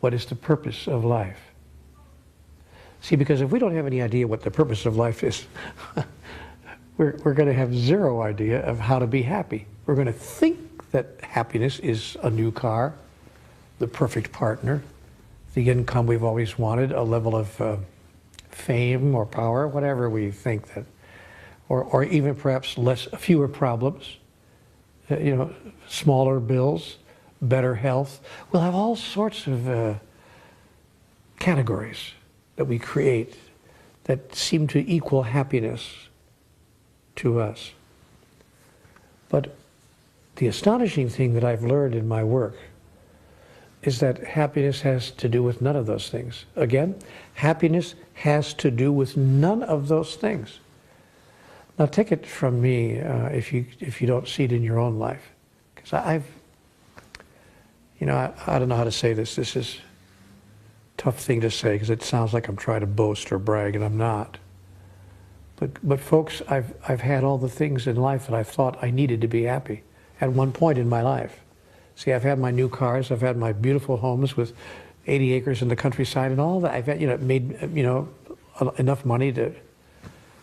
what is the purpose of life? See, because if we don't have any idea what the purpose of life is, we're going to have zero idea of how to be happy. We're going to think that happiness is a new car, the perfect partner, the income we've always wanted, a level of fame or power, whatever we think that, or even perhaps fewer problems, smaller bills, better health. We'll have all sorts of categories that we create that seem to equal happiness to us. But the astonishing thing that I've learned in my work is that happiness has to do with none of those things. Again, happiness has to do with none of those things. Now take it from me if you don't see it in your own life. Because I don't know how to say this. This is a tough thing to say because it sounds like I'm trying to boast or brag, and I'm not. But folks, I've had all the things in life that I thought I needed to be happy at one point in my life. See, I've had my new cars, I've had my beautiful homes with 80 acres in the countryside and all that. I've had, made, enough money to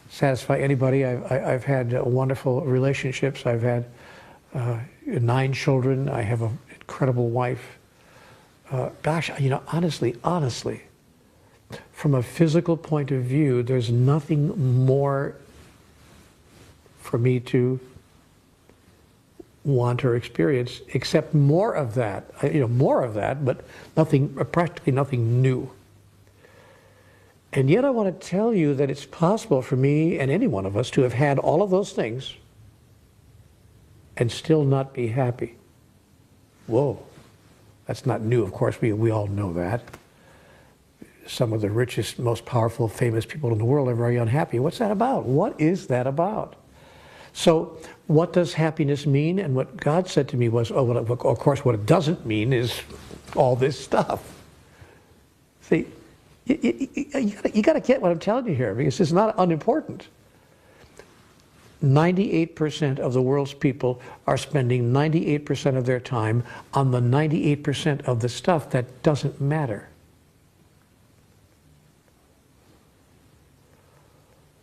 satisfy anybody. I've had wonderful relationships. I've had 9 children. I have an incredible wife. Gosh, honestly, from a physical point of view, there's nothing more for me to want or experience except more of that, but practically nothing new. And yet I want to tell you that it's possible for me and any one of us to have had all of those things and still not be happy. Whoa, that's not new, of course, we all know that. Some of the richest, most powerful, famous people in the world are very unhappy. What's that about? What is that about? So what does happiness mean? And what God said to me was, of course, what it doesn't mean is all this stuff. See, you got to get what I'm telling you here, because it's not unimportant. 98% of the world's people are spending 98% of their time on the 98% of the stuff that doesn't matter.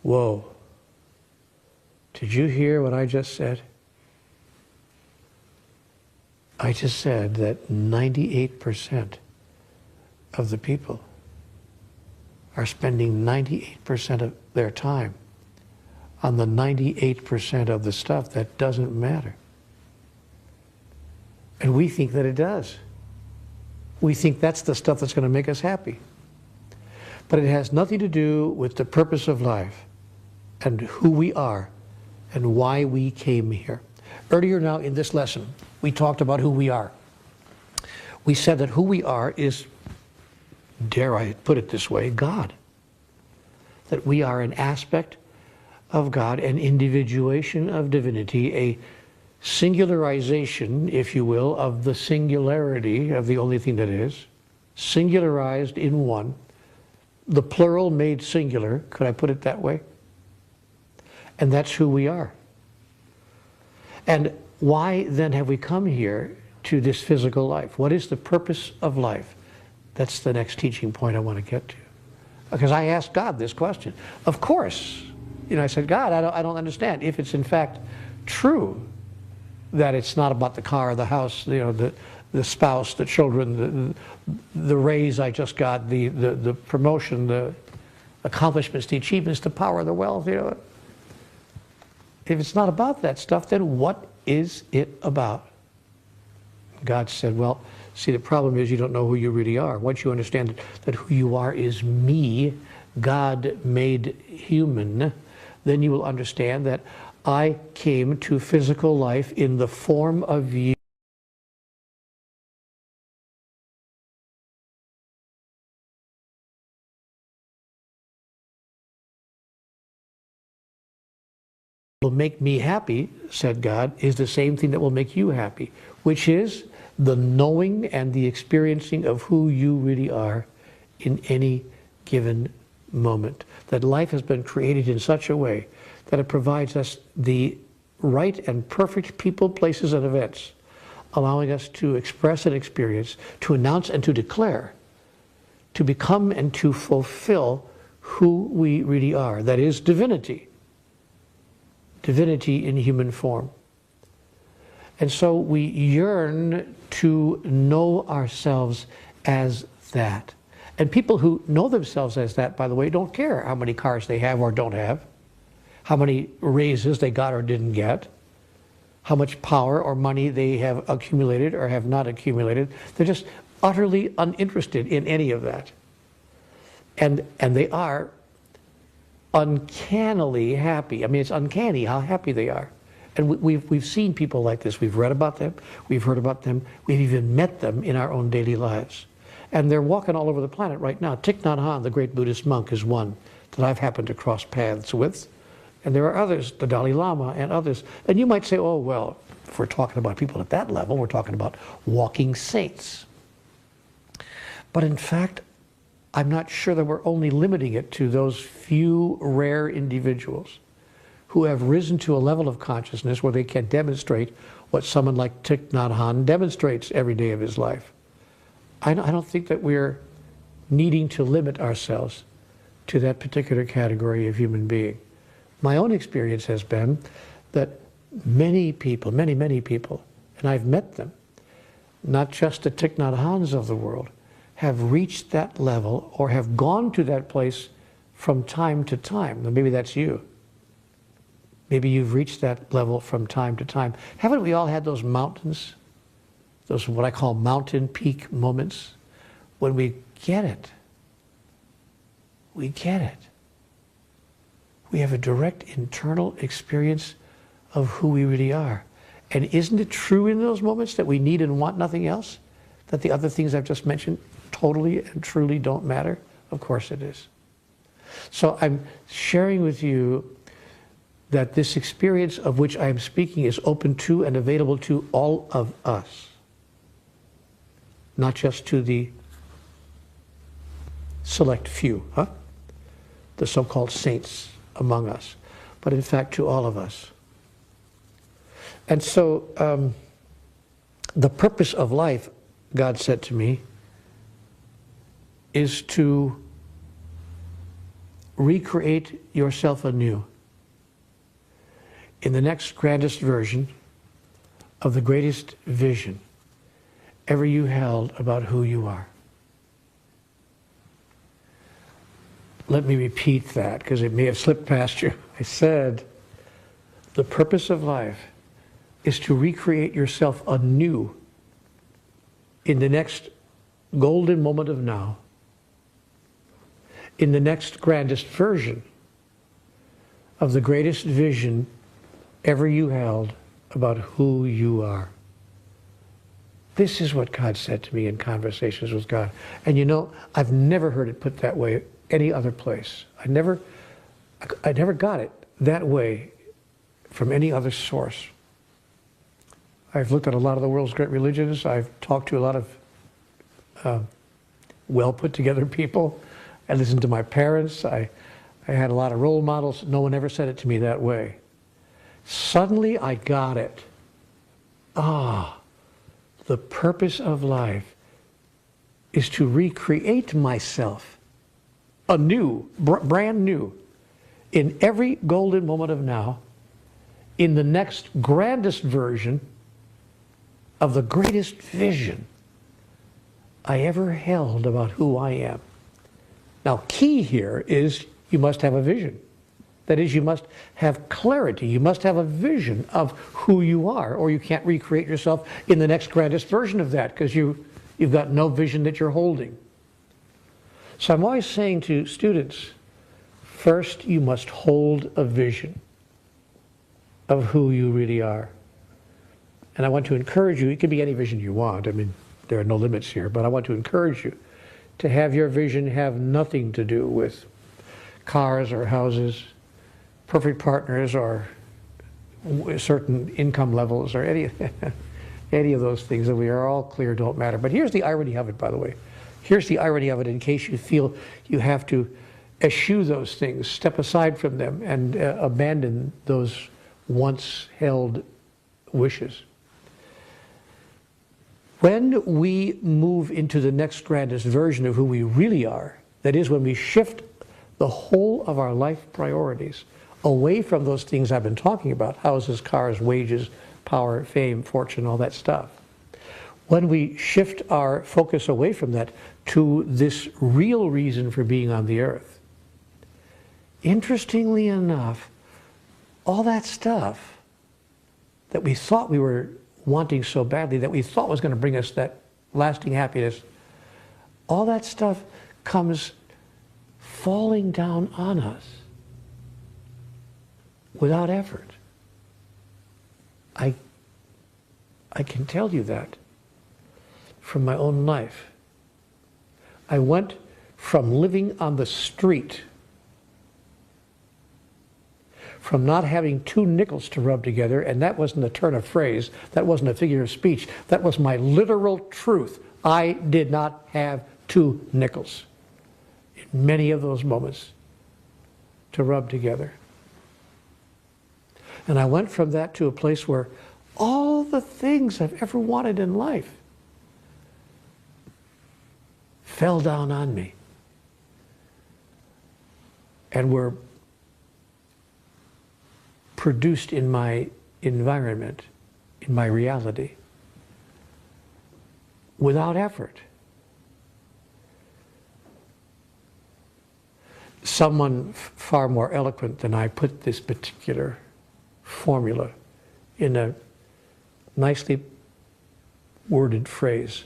Whoa. Did you hear what I just said? I just said that 98% of the people are spending 98% of their time on the 98% of the stuff that doesn't matter. And we think that it does. We think that's the stuff that's going to make us happy. But it has nothing to do with the purpose of life and who we are and why we came here. Earlier now in this lesson, we talked about who we are. We said that who we are is, dare I put it this way, God. That we are an aspect of God, an individuation of divinity, a singularization, if you will, of the singularity of the only thing that is, singularized in one, the plural made singular, could I put it that way? And that's who we are. And why then have we come here to this physical life? What is the purpose of life? That's the next teaching point I want to get to. Because I asked God this question. Of course, I said, God, I don't understand. If it's in fact true that it's not about the car, the house, the spouse, the children, the raise I just got, the promotion, the accomplishments, the achievements, the power, the wealth, If it's not about that stuff, then what is it about? God said, well, see, the problem is you don't know who you really are. Once you understand that who you are is me, God made human, then you will understand that I came to physical life in the form of you. Will make me happy, said God, is the same thing that will make you happy, which is the knowing and the experiencing of who you really are in any given moment. That life has been created in such a way that it provides us the right and perfect people, places, and events, allowing us to express and experience, to announce and to declare to become and to fulfill who we really are. That is divinity. Divinity in human form. And so we yearn to know ourselves as that. And people who know themselves as that, by the way, don't care how many cars they have or don't have, how many raises they got or didn't get, how much power or money they have accumulated or have not accumulated. They're just utterly uninterested in any of that. And they are uncannily happy. I mean, it's uncanny how happy they are. And we've seen people like this. We've read about them. We've heard about them. We've even met them in our own daily lives. And they're walking all over the planet right now. Thich Nhat Hanh, the great Buddhist monk, is one that I've happened to cross paths with. And there are others, the Dalai Lama and others. And you might say, oh, well, if we're talking about people at that level, we're talking about walking saints. But in fact, I'm not sure that we're only limiting it to those few rare individuals who have risen to a level of consciousness where they can demonstrate what someone like Thich Nhat Hanh demonstrates every day of his life. I don't think that we're needing to limit ourselves to that particular category of human being. My own experience has been that many people, many people, and I've met them, not just the Thich Nhat Hanhs of the world, have reached that level or have gone to that place from time to time. Now, maybe that's you. Maybe you've reached that level from time to time. Haven't we all had those mountains, those what I call mountain peak moments, when we get it? We get it. We have a direct internal experience of who we really are. And isn't it true in those moments that we need and want nothing else? That the other things I've just mentioned totally and truly don't matter? Of course it is. So I'm sharing with you that this experience of which I am speaking is open to and available to all of us. Not just to the select few, the so-called saints among us, but in fact to all of us. And so the purpose of life, God said to me, is to recreate yourself anew in the next grandest version of the greatest vision ever you held about who you are. Let me repeat that because it may have slipped past you. I said, the purpose of life is to recreate yourself anew in the next golden moment of now, in the next grandest version of the greatest vision ever you held about who you are. This is what God said to me in Conversations with God. And you know, I've never heard it put that way any other place. I never got it that way from any other source. I've looked at a lot of the world's great religions. I've talked to a lot of well put together people. I listened to my parents. I had a lot of role models. No one ever said it to me that way. Suddenly I got it. The purpose of life is to recreate myself anew, brand new, in every golden moment of now, in the next grandest version of the greatest vision I ever held about who I am. Now, key here is you must have a vision. That is, you must have clarity. You must have a vision of who you are, or you can't recreate yourself in the next grandest version of that because you've got no vision that you're holding. So I'm always saying to students, first you must hold a vision of who you really are. And I want to encourage you, it can be any vision you want. I mean, there are no limits here, but I want to encourage you to have your vision have nothing to do with cars or houses, perfect partners, or certain income levels, or any of those things that we are all clear don't matter. But here's the irony of it, by the way. Here's the irony of it in case you feel you have to eschew those things, step aside from them, and abandon those once held wishes. When we move into the next grandest version of who we really are, that is, when we shift the whole of our life priorities away from those things I've been talking about, houses, cars, wages, power, fame, fortune, all that stuff. When we shift our focus away from that to this real reason for being on the earth, interestingly enough, all that stuff that we thought we were wanting so badly, that we thought was going to bring us that lasting happiness, all that stuff comes falling down on us without effort. I can tell you that from my own life. I went from living on the street, from not having 2 nickels to rub together, and that wasn't a turn of phrase, that wasn't a figure of speech, that was my literal truth. I did not have 2 nickels in many of those moments to rub together. And I went from that to a place where all the things I've ever wanted in life fell down on me and were produced in my environment, in my reality, without effort. Someone far more eloquent than I put this particular formula in a nicely worded phrase.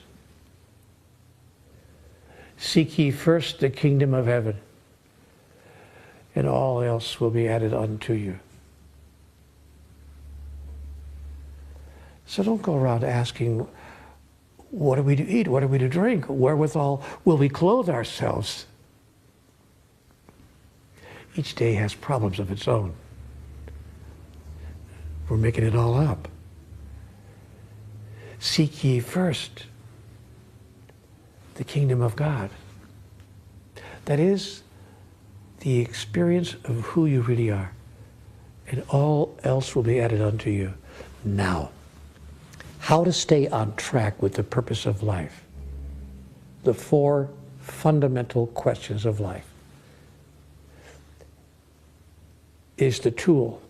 Seek ye first the kingdom of heaven, and all else will be added unto you. So don't go around asking, what are we to eat? What are we to drink? Wherewithal will we clothe ourselves? Each day has problems of its own. We're making it all up. Seek ye first the kingdom of God. That is the experience of who you really are. And all else will be added unto you. Now, how to stay on track with the purpose of life. The 4 fundamental questions of life is the tool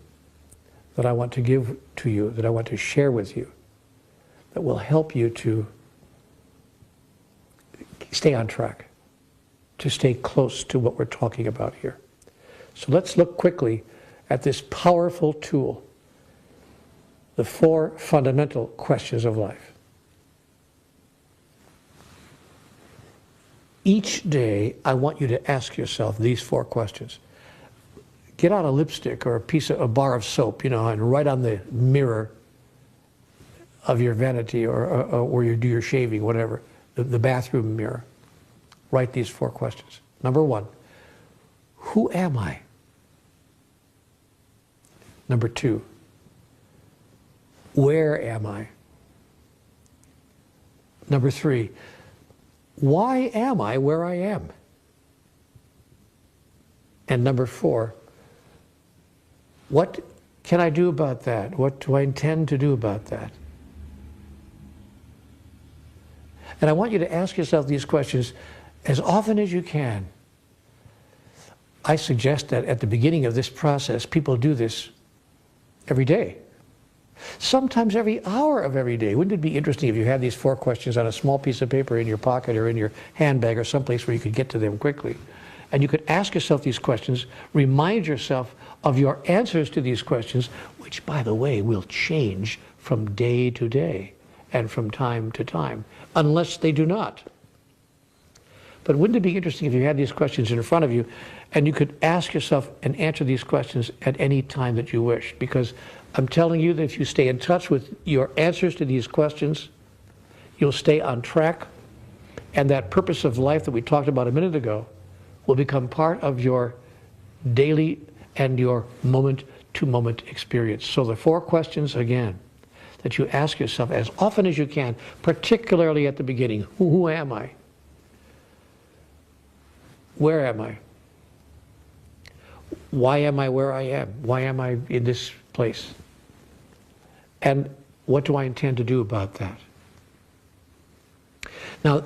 that I want to give to you, that I want to share with you, that will help you to stay on track, to stay close to what we're talking about here. So let's look quickly at this powerful tool, the 4 fundamental questions of life. Each day, I want you to ask yourself these 4 questions. Get out a lipstick or a bar of soap, and write on the mirror of your vanity or where you do your shaving, whatever, the bathroom mirror. Write these 4 questions. Number 1, who am I? Number 2, where am I? Number 3, why am I where I am? And number 4, what can I do about that? What do I intend to do about that? And I want you to ask yourself these questions as often as you can. I suggest that at the beginning of this process, people do this every day. Sometimes every hour of every day. Wouldn't it be interesting if you had these 4 questions on a small piece of paper in your pocket or in your handbag or someplace where you could get to them quickly? And you could ask yourself these questions, remind yourself of your answers to these questions, which, by the way, will change from day to day and from time to time, unless they do not. But wouldn't it be interesting if you had these questions in front of you and you could ask yourself and answer these questions at any time that you wish? Because I'm telling you that if you stay in touch with your answers to these questions, you'll stay on track, and that purpose of life that we talked about a minute ago will become part of your daily and your moment-to-moment experience. So the 4 questions, again, that you ask yourself as often as you can, particularly at the beginning. Who am I? Where am I? Why am I where I am? Why am I in this place? And what do I intend to do about that? Now,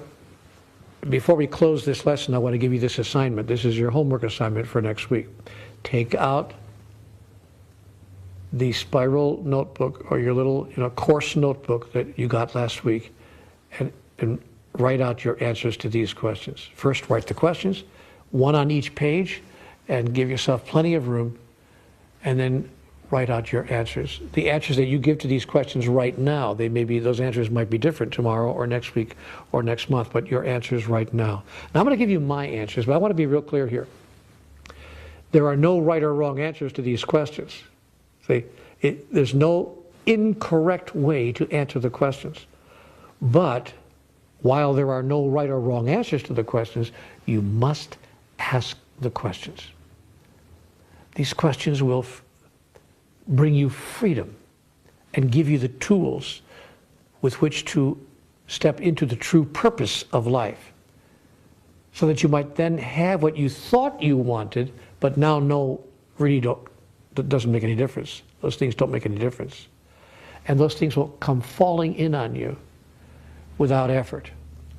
before we close this lesson, I want to give you this assignment. This is your homework assignment for next week. Take out the spiral notebook or your little course notebook that you got last week and write out your answers to these questions. First, write the questions, one on each page, and give yourself plenty of room, and then write out your answers. The answers that you give to these questions right now, those answers might be different tomorrow or next week or next month, but your answers right now. Now I'm going to give you my answers, but I want to be real clear here. There are no right or wrong answers to these questions. See, there's no incorrect way to answer the questions. But while there are no right or wrong answers to the questions, you must ask the questions. These questions will bring you freedom and give you the tools with which to step into the true purpose of life, so that you might then have what you thought you wanted, but now know that doesn't make any difference. Those things don't make any difference. And those things will come falling in on you without effort.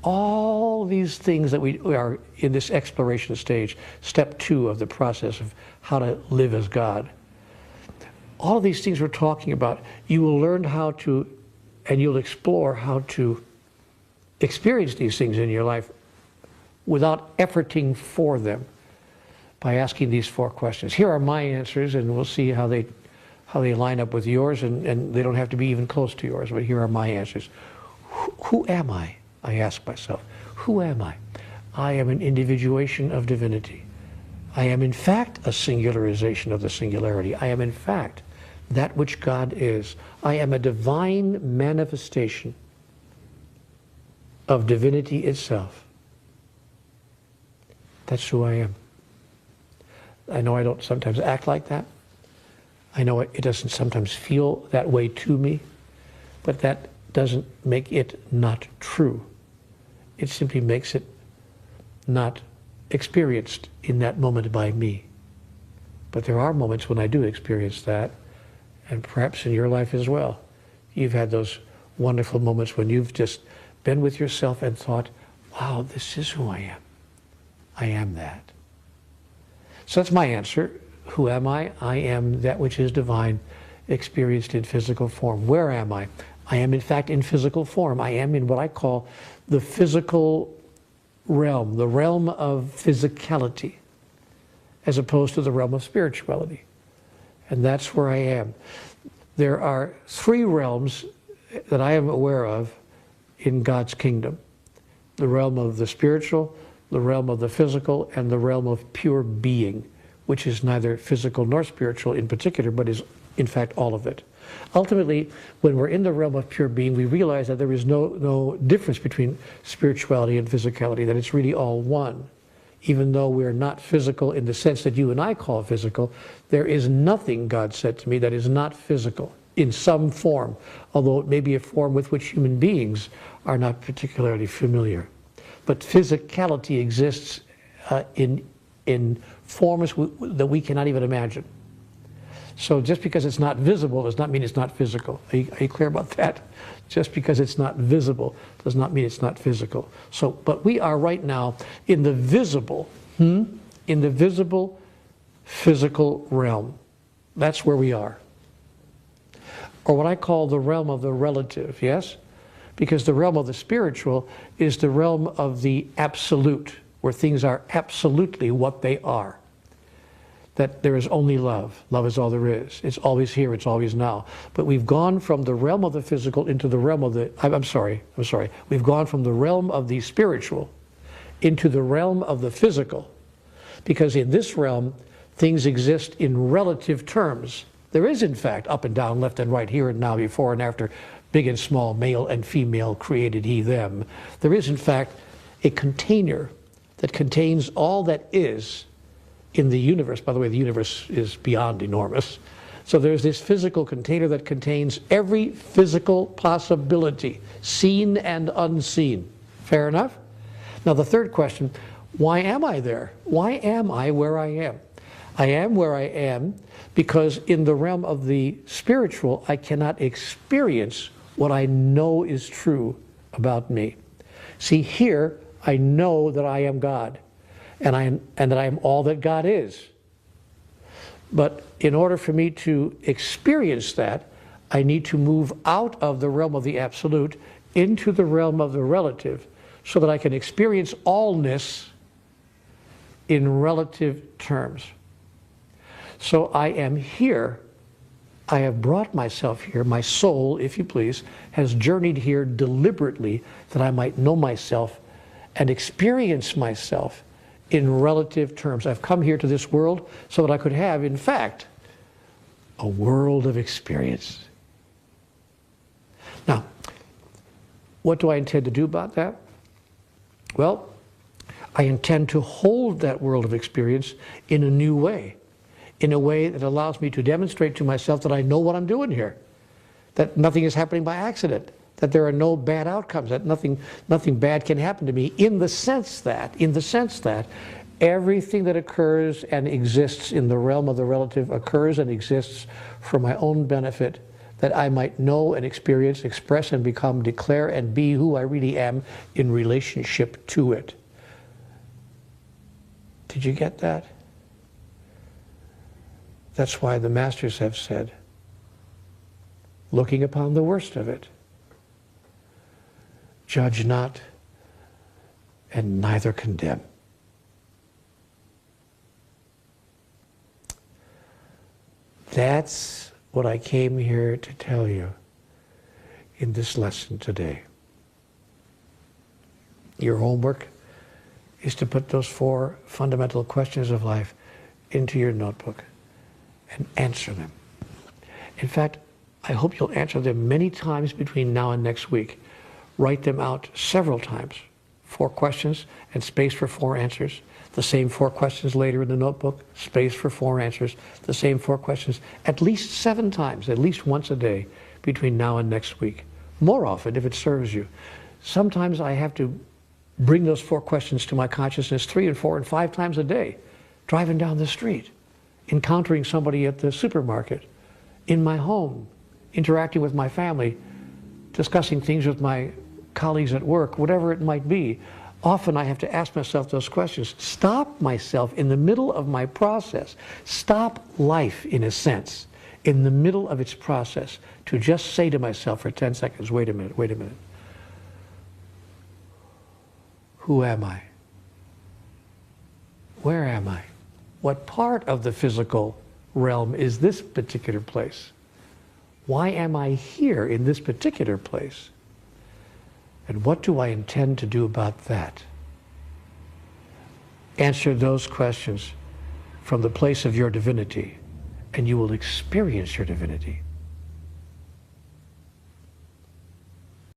All these things that we are in this exploration stage, step 2 of the process of how to live as God. All of these things we're talking about, you will learn how to, and you'll explore how to experience these things in your life without efforting for them, by asking these 4 questions. Here are my answers, and we'll see how they line up with yours, and they don't have to be even close to yours, but here are my answers. Who am I? I ask myself. Who am I? I am an individuation of divinity. I am in fact a singularization of the singularity. I am in fact that which God is. I am a divine manifestation of divinity itself. That's who I am. I know I don't sometimes act like that. I know it doesn't sometimes feel that way to me, but that doesn't make it not true. It simply makes it not experienced in that moment by me. But there are moments when I do experience that, and perhaps in your life as well. You've had those wonderful moments when you've just been with yourself and thought, wow, this is who I am. I am that. So that's my answer. Who am I? I am that which is divine, experienced in physical form. Where am I? I am in fact in physical form. I am in what I call the physical realm, the realm of physicality, as opposed to the realm of spirituality. And that's where I am. There are 3 realms that I am aware of in God's kingdom: the realm of the spiritual, the realm of the physical, and the realm of pure being, which is neither physical nor spiritual in particular, but is in fact all of it. Ultimately, when we're in the realm of pure being, we realize that there is no difference between spirituality and physicality, that it's really all one. Even though we're not physical in the sense that you and I call physical, there is nothing, God said to me, that is not physical in some form, although it may be a form with which human beings are not particularly familiar. But physicality exists in forms that we cannot even imagine. So just because it's not visible does not mean it's not physical. Are you clear about that? Just because it's not visible does not mean it's not physical. So, but we are right now in the visible, physical realm. That's where we are. Or what I call the realm of the relative, yes? Because the realm of the spiritual is the realm of the absolute, where things are absolutely what they are. That there is only love. Love is all there is. It's always here, it's always now. But we've gone from the realm of the physical into the realm of the, I'm sorry. We've gone from the realm of the spiritual into the realm of the physical. Because in this realm, things exist in relative terms. There is, in fact, up and down, left and right, here and now, before and after, big and small, male and female, created he, them. There is, in fact, a container that contains all that is in the universe. By the way, the universe is beyond enormous. So there's this physical container that contains every physical possibility, seen and unseen. Fair enough? Now the third question, why am I there? Why am I where I am? I am where I am because in the realm of the spiritual, I cannot experience what I know is true about me. See, here I know that I am God, and that I am all that God is. But in order for me to experience that, I need to move out of the realm of the absolute into the realm of the relative, so that I can experience allness in relative terms. So I am here. I have brought myself here. My soul, if you please, has journeyed here deliberately that I might know myself and experience myself in relative terms. I've come here to this world so that I could have, in fact, a world of experience. Now, what do I intend to do about that? Well, I intend to hold that world of experience in a new way, in a way that allows me to demonstrate to myself that I know what I'm doing here, that nothing is happening by accident, that there are no bad outcomes, that nothing bad can happen to me, in the sense that everything that occurs and exists in the realm of the relative occurs and exists for my own benefit, that I might know and experience, express and become, declare and be who I really am in relationship to it. Did you get that? That's why the masters have said, looking upon the worst of it, judge not and neither condemn. That's what I came here to tell you in this lesson today. Your homework is to put those 4 fundamental questions of life into your notebook and answer them. In fact, I hope you'll answer them many times between now and next week. Write them out several times. 4 questions and space for 4 answers. The same 4 questions later in the notebook, space for 4 answers. The same 4 questions at least 7 times, at least once a day between now and next week. More often if it serves you. Sometimes I have to bring those 4 questions to my consciousness 3 and 4 and 5 times a day. Driving down the street, encountering somebody at the supermarket, in my home, interacting with my family, discussing things with my colleagues at work, whatever it might be. Often I have to ask myself those questions. Stop myself in the middle of my process. Stop life, in a sense, in the middle of its process, to just say to myself for 10 seconds, wait a minute, wait a minute. Who am I? Where am I? What part of the physical realm is this particular place? Why am I here in this particular place? And what do I intend to do about that? Answer those questions from the place of your divinity, and you will experience your divinity.